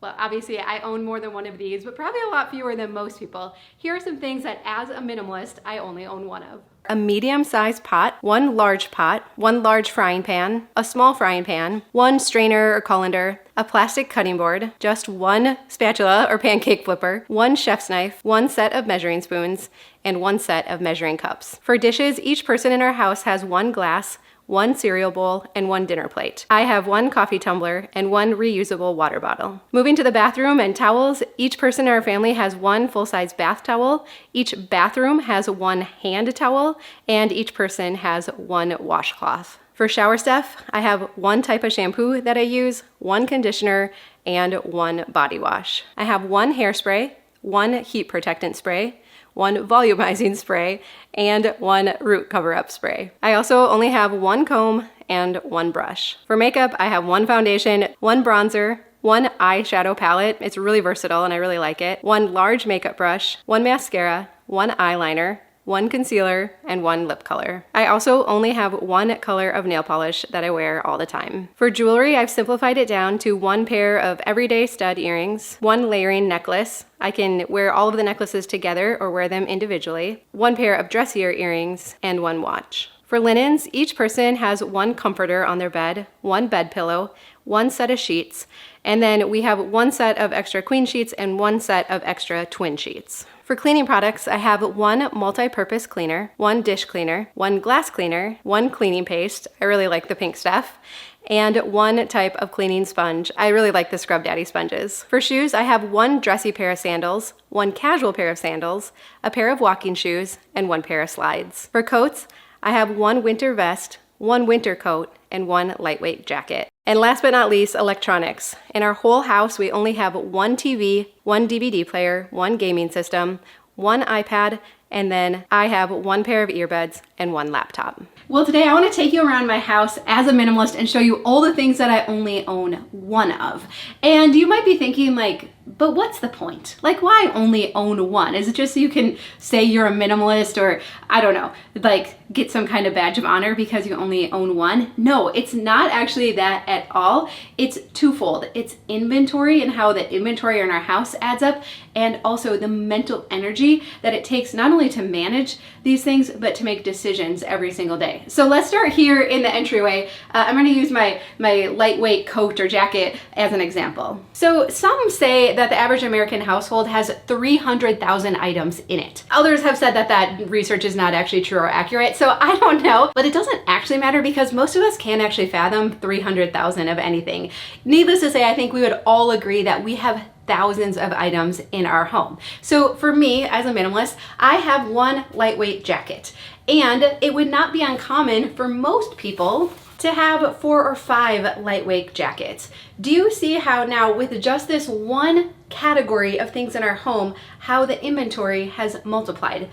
Well, obviously I own more than one of these, but probably a lot fewer than most people. Here are some things that as a minimalist, I only own one of. A medium-sized pot, one large frying pan, a small frying pan, one strainer or colander, a plastic cutting board, just one spatula or pancake flipper, one chef's knife, one set of measuring spoons, and one set of measuring cups. For dishes, each person in our house has one glass, one cereal bowl, and one dinner plate. I have one coffee tumbler and one reusable water bottle. Moving to the bathroom and towels, each person in our family has one full-size bath towel, each bathroom has one hand towel, and each person has one washcloth. For shower stuff, I have one type of shampoo that I use, one conditioner, and one body wash. I have one hairspray, one heat protectant spray, one volumizing spray, and one root cover-up spray. I also only have one comb and one brush. For makeup, I have one foundation, one bronzer, one eyeshadow palette. It's really versatile and I really like it. One large makeup brush, one mascara, one eyeliner, one concealer, and one lip color. I also only have one color of nail polish that I wear all the time. For jewelry, I've simplified it down to one pair of everyday stud earrings, one layering necklace. I can wear all of the necklaces together or wear them individually, one pair of dressier earrings, and one watch. For linens, each person has one comforter on their bed, one bed pillow, one set of sheets, and then we have one set of extra queen sheets and one set of extra twin sheets. For cleaning products, I have one multi-purpose cleaner, one dish cleaner, one glass cleaner, one cleaning paste, I really like the pink stuff, and one type of cleaning sponge. I really like the Scrub Daddy sponges. For shoes, I have one dressy pair of sandals, one casual pair of sandals, a pair of walking shoes, and one pair of slides. For coats, I have one winter vest, one winter coat, and one lightweight jacket. And last but not least, electronics. In our whole house, we only have one TV, one DVD player, one gaming system, one iPad, and then I have one pair of earbuds and one laptop. Well, today I want to take you around my house as a minimalist and show you all the things that I only own one of. And you might be thinking like, but what's the point? Like, why only own one? Is it just so you can say you're a minimalist or, I don't know, like get some kind of badge of honor because you only own one? No, it's not actually that at all. It's twofold. It's inventory and how the inventory in our house adds up, and also the mental energy that it takes not only to manage these things, but to make decisions every single day. So let's start here in the entryway. I'm gonna use my lightweight coat or jacket as an example. So some say that the average American household has 300,000 items in it. Others have said that that research is not actually true or accurate, so I don't know, but it doesn't actually matter because most of us can't actually fathom 300,000 of anything. Needless to say, I think we would all agree that we have thousands of items in our home. So for me, as a minimalist, I have one lightweight jacket, and it would not be uncommon for most people to have 4 or 5 lightweight jackets. Do you see how now with just this one category of things in our home, how the inventory has multiplied?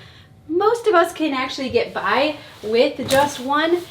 Most of us can actually get by with just one,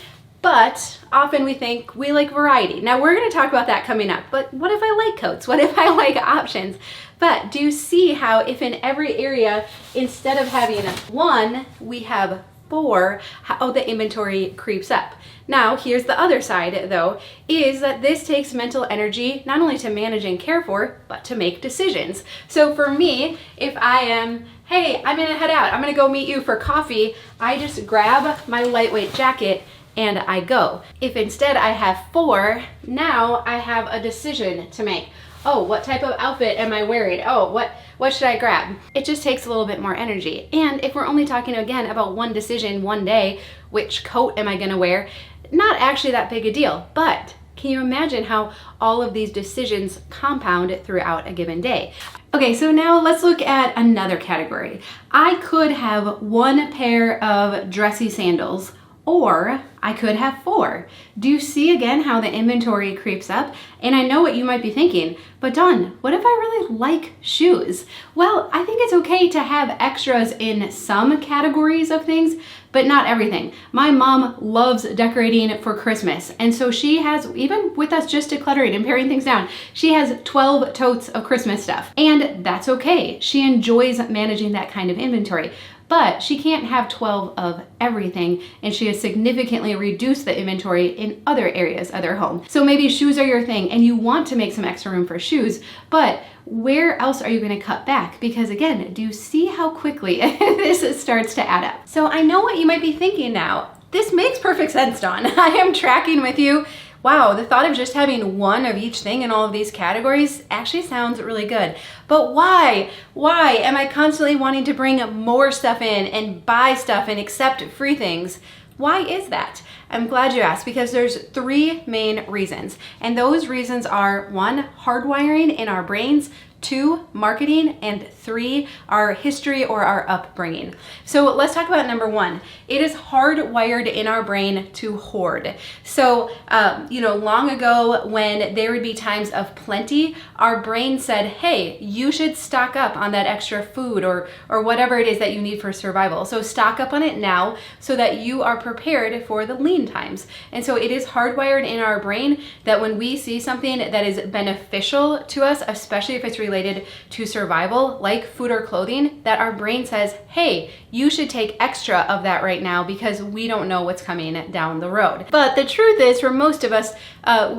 but often we think we like variety. Now we're gonna talk about that coming up, but what if I like coats? What if I like options? But do you see how if in every area, instead of having one, we have 4, how the inventory creeps up? Now, here's the other side though, is that this takes mental energy, not only to manage and care for, but to make decisions. So for me, if I am, hey, I'm gonna head out, I'm gonna go meet you for coffee, I just grab my lightweight jacket and I go. If instead I have 4, now I have a decision to make. Oh, what type of outfit am I wearing? Oh, what should I grab? It just takes a little bit more energy. And if we're only talking again about one decision one day, which coat am I gonna wear? Not actually that big a deal, but can you imagine how all of these decisions compound throughout a given day? Okay, so now let's look at another category. I could have one pair of dressy sandals, or I could have 4. Do you see again how the inventory creeps up? And I know what you might be thinking, but Dawn, what if I really like shoes? Well, I think it's okay to have extras in some categories of things, but not everything. My mom loves decorating for Christmas, and so she has, even with us just decluttering and paring things down, she has 12 totes of Christmas stuff, and that's okay. She enjoys managing that kind of inventory. but she can't have 12 of everything, and she has significantly reduced the inventory in other areas of their home. So maybe shoes are your thing and you want to make some extra room for shoes, but where else are you going to cut back? Because again, do you see how quickly this starts to add up? So I know what you might be thinking now. This makes perfect sense, Dawn. I am tracking with you. Wow, the thought of just having one of each thing in all of these categories actually sounds really good. But why? Why am I constantly wanting to bring more stuff in and buy stuff and accept free things? Why is that? I'm glad you asked, because there's 3 main reasons. And those reasons are 1, hardwiring in our brains, 2, marketing, and 3, our history or our upbringing. So let's talk about number 1. It is hardwired in our brain to hoard. So, long ago when there would be times of plenty, our brain said, hey, you should stock up on that extra food or whatever it is that you need for survival. So stock up on it now so that you are prepared for the lean times. And so it is hardwired in our brain that when we see something that is beneficial to us, especially if it's related to survival, like food or clothing, that our brain says, hey, you should take extra of that right now because we don't know what's coming down the road. But the truth is, for most of us,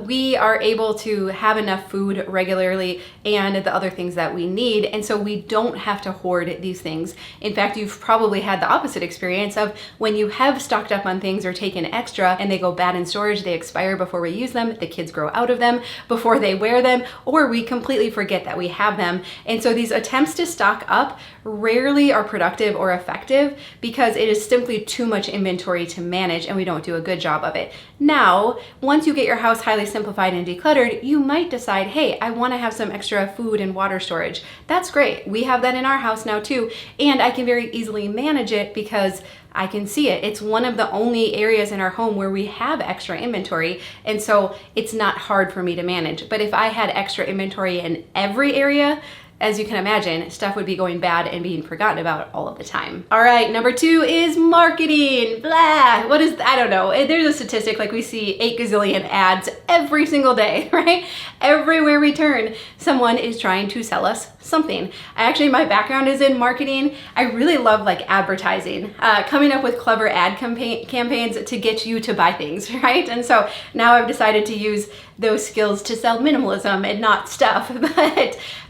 we are able to have enough food regularly and the other things that we need, and so we don't have to hoard these things. In fact, you've probably had the opposite experience of when you have stocked up on things or taken extra and they go bad in storage, they expire before we use them, the kids grow out of them before they wear them, or we completely forget that we have them. And so these attempts to stock up rarely are productive or effective because it is simply too much inventory to manage and we don't do a good job of it. Now, once you get your house highly simplified and decluttered, you might decide, hey, I want to have some extra food and water storage. That's great. We have that in our house now too, and I can very easily manage it because I can see it. It's one of the only areas in our home where we have extra inventory, and so it's not hard for me to manage. But if I had extra inventory in every area, as you can imagine, stuff would be going bad and being forgotten about all of the time. All right, number 2 is marketing. Blah. What is, I don't know. There's a statistic like we see 8 gazillion ads every single day, right? Everywhere we turn, someone is trying to sell us something. My background is in marketing. I really love like advertising, coming up with clever ad campaigns to get you to buy things, right? And so now I've decided to use those skills to sell minimalism and not stuff,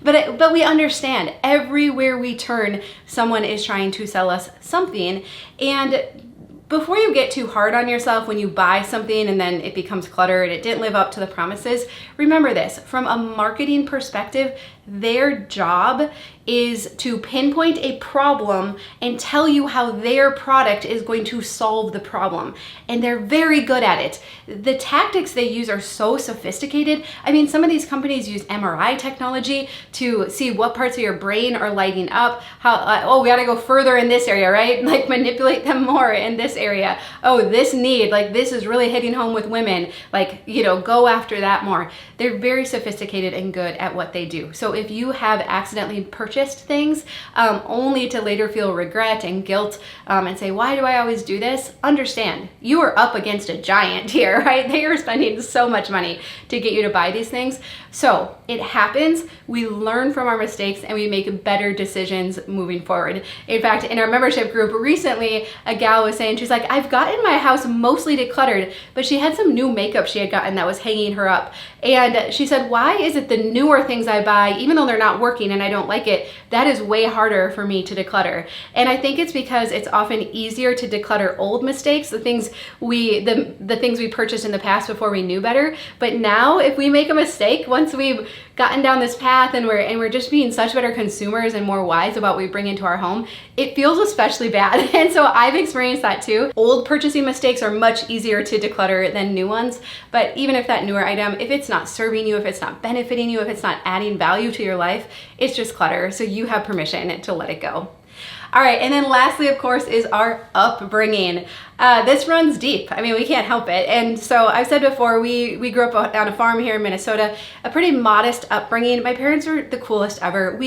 but we understand everywhere we turn, someone is trying to sell us something. And before you get too hard on yourself when you buy something and then it becomes clutter and it didn't live up to the promises, remember this, from a marketing perspective, their job is to pinpoint a problem and tell you how their product is going to solve the problem. And they're very good at it. The tactics they use are so sophisticated. I mean, some of these companies use MRI technology to see what parts of your brain are lighting up. How, we gotta go further in this area, right? Like manipulate them more in this area. Oh, this need, like this is really hitting home with women. Like, go after that more. They're very sophisticated and good at what they do. So if you have accidentally purchased things only to later feel regret and guilt and say, why do I always do this? Understand, you are up against a giant here, right? They are spending so much money to get you to buy these things. So it happens, we learn from our mistakes and we make better decisions moving forward. In fact, in our membership group recently, a gal was saying, she's like, I've gotten my house mostly decluttered, but she had some new makeup she had gotten that was hanging her up. And she said, why is it the newer things I buy, even though they're not working and I don't like it, that is way harder for me to declutter? And I think it's because it's often easier to declutter old mistakes, the things we purchased in the past before we knew better. But now if we make a mistake, once we've gotten down this path and we're just being such better consumers and more wise about what we bring into our home, it feels especially bad. And so I've experienced that too. Old purchasing mistakes are much easier to declutter than new ones. But even if that newer item, if it's not serving you, if it's not benefiting you, if it's not adding value to your life, it's just clutter. So you have permission to let it go. All right, and then lastly, of course, is our upbringing. This runs deep. I mean, we can't help it. And so I've said before, we grew up on a farm here in Minnesota, a pretty modest upbringing. My parents were the coolest ever.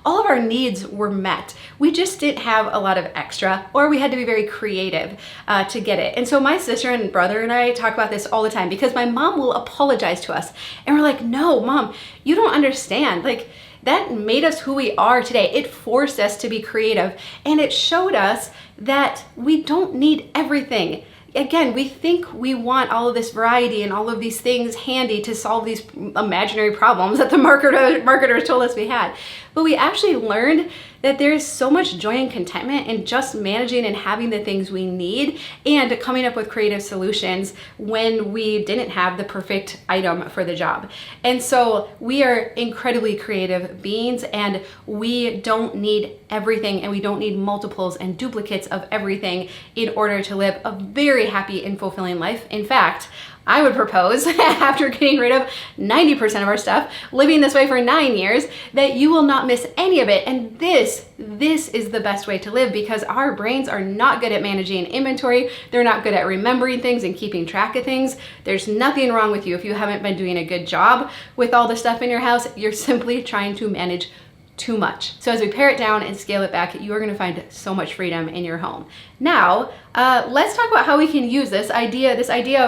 All of our needs were met. We just didn't have a lot of extra, or we had to be very creative to get it. And so my sister and brother and I talk about this all the time because my mom will apologize to us. And we're like, no, Mom, you don't understand. Like, that made us who we are today. It forced us to be creative, and it showed us that we don't need everything. Again, we think we want all of this variety and all of these things handy to solve these imaginary problems that the marketers told us we had. But we actually learned that there's so much joy and contentment in just managing and having the things we need and coming up with creative solutions when we didn't have the perfect item for the job. And so we are incredibly creative beings, and we don't need everything, and we don't need multiples and duplicates of everything in order to live a very happy and fulfilling life. In fact, I would propose, after getting rid of 90% of our stuff, living this way for 9 years, that you will not miss any of it. And this is the best way to live, because our brains are not good at managing inventory. They're not good at remembering things and keeping track of things. There's nothing wrong with you if you haven't been doing a good job with all the stuff in your house. You're simply trying to manage too much. So as we pare it down and scale it back, you are going to find so much freedom in your home. Now, let's talk about how we can use this idea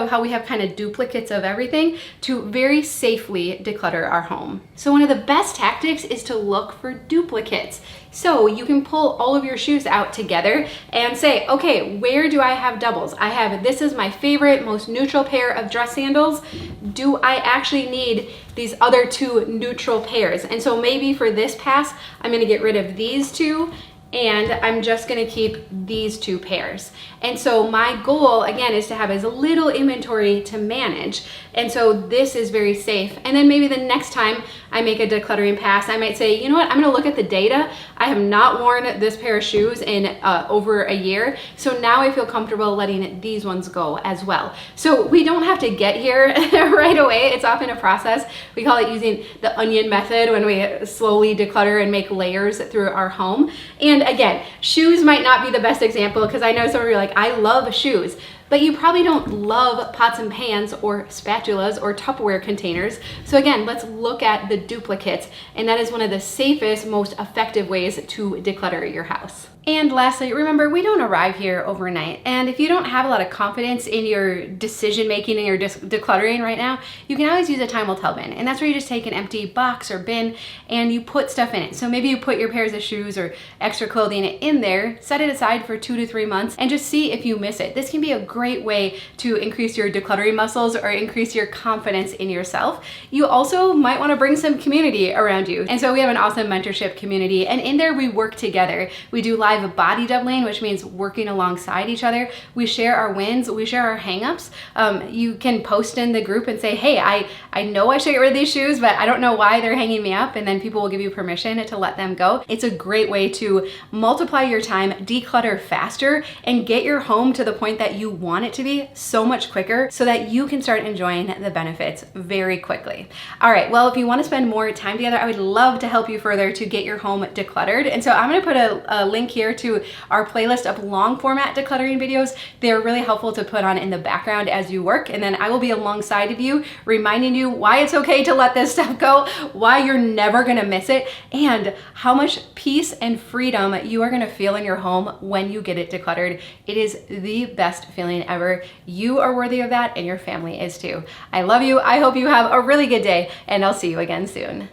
of how we have kind of duplicates of everything to very safely declutter our home. So one of the best tactics is to look for duplicates. So you can pull all of your shoes out together and say, okay, where do I have doubles? This is my favorite, most neutral pair of dress sandals. Do I actually need these other two neutral pairs? And so maybe for this pass, I'm gonna get rid of these two, and I'm just gonna keep these two pairs. And so my goal, again, is to have as little inventory to manage. And so this is very safe. And then maybe the next time I make a decluttering pass, I might say, you know what, I'm gonna look at the data. I have not worn this pair of shoes in over a year. So now I feel comfortable letting these ones go as well. So we don't have to get here right away. It's often a process. We call it using the onion method, when we slowly declutter and make layers through our home. And again, shoes might not be the best example, because I know some of you are like, I love shoes, but you probably don't love pots and pans or spatulas or Tupperware containers. So again, let's look at the duplicates, and that is one of the safest, most effective ways to declutter your house. And lastly, remember, we don't arrive here overnight. And if you don't have a lot of confidence in your decision making and your decluttering right now, you can always use a time will tell bin. And that's where you just take an empty box or bin and you put stuff in it. So maybe you put your pairs of shoes or extra clothing in there, set it aside for 2 to 3 months, and just see if you miss it. This can be a great way to increase your decluttering muscles or increase your confidence in yourself. You also might want to bring some community around you. And so we have an awesome mentorship community, and in there we work together. We do live body doubling, which means working alongside each other. We share our wins, we share our hangups. You can post in the group and say, hey, I know I should get rid of these shoes, but I don't know why they're hanging me up, and then people will give you permission to let them go. It's a great way to multiply your time, declutter faster, and get your home to the point that you want it to be so much quicker, so that you can start enjoying the benefits very quickly. All right, well, if you want to spend more time together, I would love to help you further to get your home decluttered. And so I'm going to put a link here to our playlist of long format decluttering videos. They're really helpful to put on in the background as you work, and then I will be alongside of you, reminding you why it's okay to let this stuff go, why you're never gonna miss it, and how much peace and freedom you are gonna feel in your home when you get it decluttered. It is the best feeling ever. You are worthy of that, and your family is too. I love you. I hope you have a really good day, and I'll see you again soon.